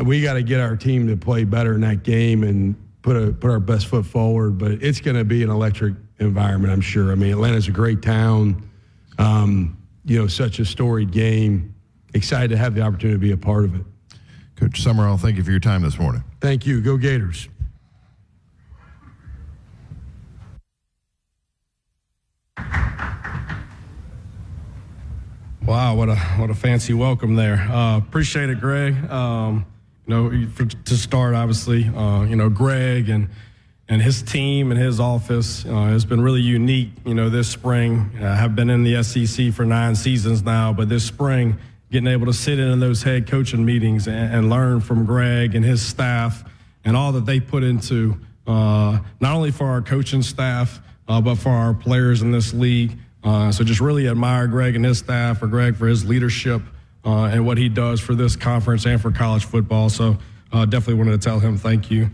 We got to get our team to play better in that game and put our best foot forward. But it's going to be an electric environment, I'm sure. I mean, Atlanta's a great town. Such a storied game. Excited to have the opportunity to be a part of it. Coach Summerall, thank you for your time this morning. Thank you. Go Gators. Wow, what a fancy welcome there. Appreciate it, Greg. To start, obviously, Greg and his team and his office has been really unique, this spring. I have been in the SEC for 9 seasons now, but this spring, getting able to sit in those head coaching meetings and learn from Greg and his staff and all that they put into not only for our coaching staff, but for our players in this league. So just really admire Greg and his staff, for Greg for his leadership and what he does for this conference and for college football. So definitely wanted to tell him thank you.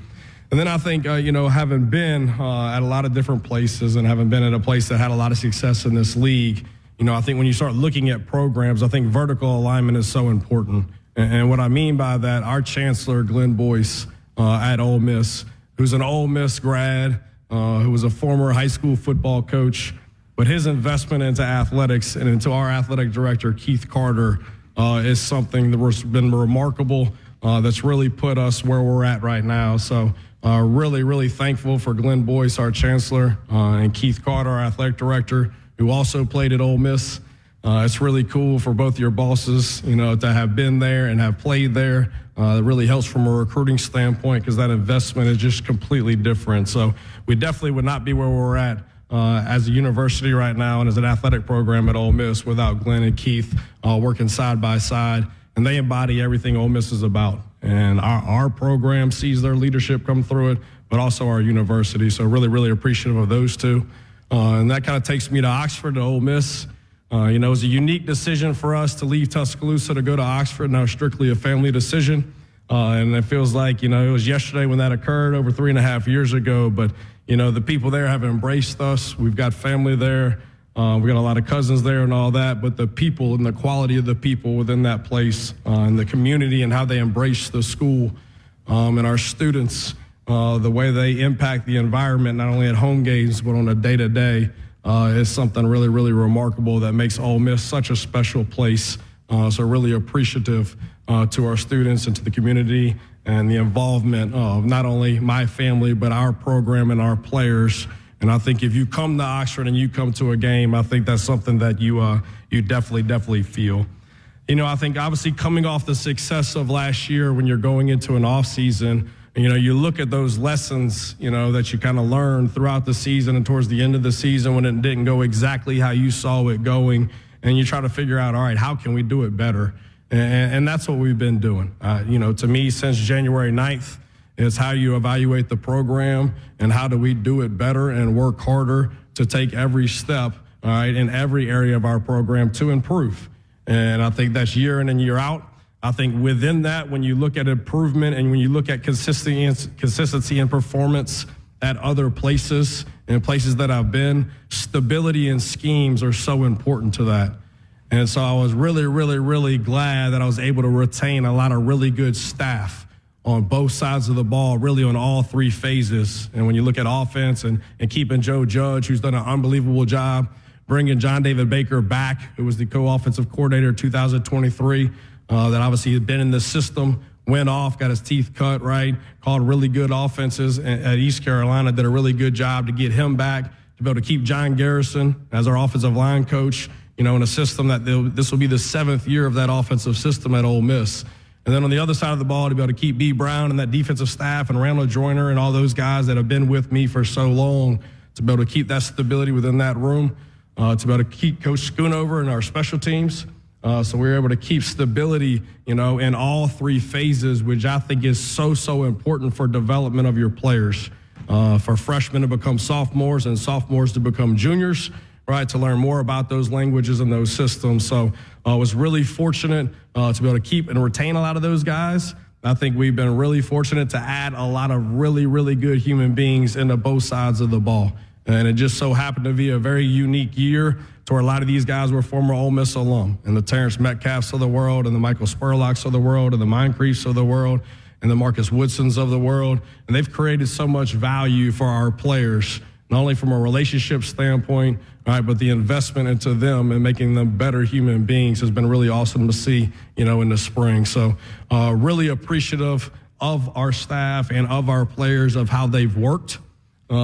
And then I think, having been at a lot of different places and having been at a place that had a lot of success in this league, I think when you start looking at programs, I think vertical alignment is so important. And what I mean by that, our chancellor, Glenn Boyce, at Ole Miss, who's an Ole Miss grad, who was a former high school football coach, but his investment into athletics and into our athletic director, Keith Carter, is something that's been remarkable, that's really put us where we're at right now. So really, really thankful for Glenn Boyce, our chancellor, and Keith Carter, our athletic director, who also played at Ole Miss. It's really cool for both your bosses, to have been there and have played there. It really helps from a recruiting standpoint because that investment is just completely different. So we definitely would not be where we're at as a university right now and as an athletic program at Ole Miss without Glenn and Keith working side by side. And they embody everything Ole Miss is about. And our program sees their leadership come through it, but also our university. So really, really appreciative of those two. And that kind of takes me to Oxford, to Ole Miss. It was a unique decision for us to leave Tuscaloosa to go to Oxford. Now strictly a family decision. And it feels like, it was yesterday when that occurred over 3.5 years ago. But, the people there have embraced us. We've got family there. We've got a lot of cousins there and all that. But the people and the quality of the people within that place and the community and how they embrace the school and our students, the way they impact the environment, not only at home games, but on a day-to-day, is something really, really remarkable that makes Ole Miss such a special place. So really appreciative to our students and to the community and the involvement of not only my family, but our program and our players. And I think if you come to Oxford and you come to a game, I think that's something that you definitely feel. I think obviously coming off the success of last year when you're going into an off season, you look at those lessons, that you kind of learned throughout the season and towards the end of the season when it didn't go exactly how you saw it going. And you try to figure out, all right, how can we do it better? And that's what we've been doing. To me, since January 9th, is how you evaluate the program and how do we do it better and work harder to take every step, all right, in every area of our program to improve. And I think that's year in and year out. I think within that, when you look at improvement and when you look at consistency and performance at other places and places that I've been, stability and schemes are so important to that. And so I was really, really, really glad that I was able to retain a lot of really good staff on both sides of the ball, really on all 3 phases. And when you look at offense and keeping Joe Judge, who's done an unbelievable job, bringing John David Baker back, who was the co-offensive coordinator in 2023, that obviously had been in the system, went off, got his teeth cut, right, called really good offenses at East Carolina, did a really good job to get him back, to be able to keep John Garrison as our offensive line coach, in a system that this will be the 7th year of that offensive system at Ole Miss. And then on the other side of the ball, to be able to keep B. Brown and that defensive staff and Randall Joyner and all those guys that have been with me for so long, to be able to keep that stability within that room, to be able to keep Coach Schoonover and our special teams. So we were able to keep stability, in all 3 phases, which I think is so important for development of your players, for freshmen to become sophomores and sophomores to become juniors, right, to learn more about those languages and those systems. So I was really fortunate to be able to keep and retain a lot of those guys. I think we've been really fortunate to add a lot of really, really good human beings into both sides of the ball. And it just so happened to be a very unique year to where a lot of these guys were former Ole Miss alum, and the Terrence Metcalfs of the world and the Michael Spurlocks of the world and the Moncriefs of the world and the Marcus Woodsons of the world. And they've created so much value for our players, not only from a relationship standpoint, right, but the investment into them and making them better human beings has been really awesome to see, in the spring. So really appreciative of our staff and of our players of how they've worked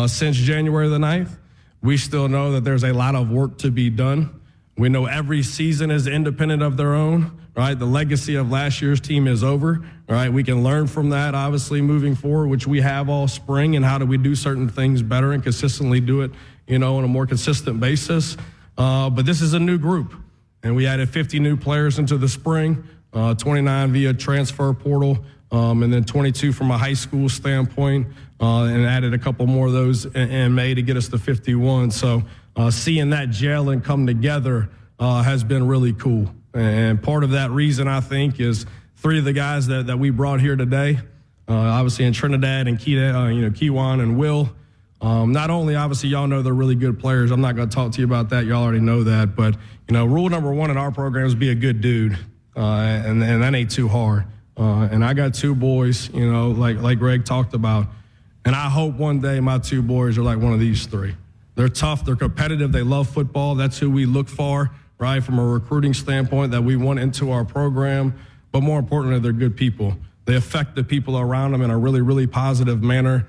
since January the 9th. We still know that there's a lot of work to be done, We know every season is independent of their own, right? The legacy of last year's team is over, right? We can learn from that, obviously, moving forward, which we have all spring, and how do we do certain things better and consistently do it, on a more consistent basis. But this is a new group, and we added 50 new players into the spring, 29 via transfer portal, and then 22 from a high school standpoint, and added a couple more of those in May to get us to 51. So seeing that gel and come together has been really cool. And part of that reason, I think, is 3 of the guys that we brought here today, obviously in Trinidad and Kewan and Will. Not only, obviously, y'all know they're really good players. I'm not going to talk to you about that. Y'all already know that. But, rule number 1 in our program is be a good dude. And that ain't too hard. And I got 2 boys, like Greg talked about. And I hope one day my 2 boys are like one of these 3. They're tough. They're competitive. They love football. That's who we look for, right, from a recruiting standpoint that we want into our program. But more importantly, they're good people. They affect the people around them in a really, really positive manner.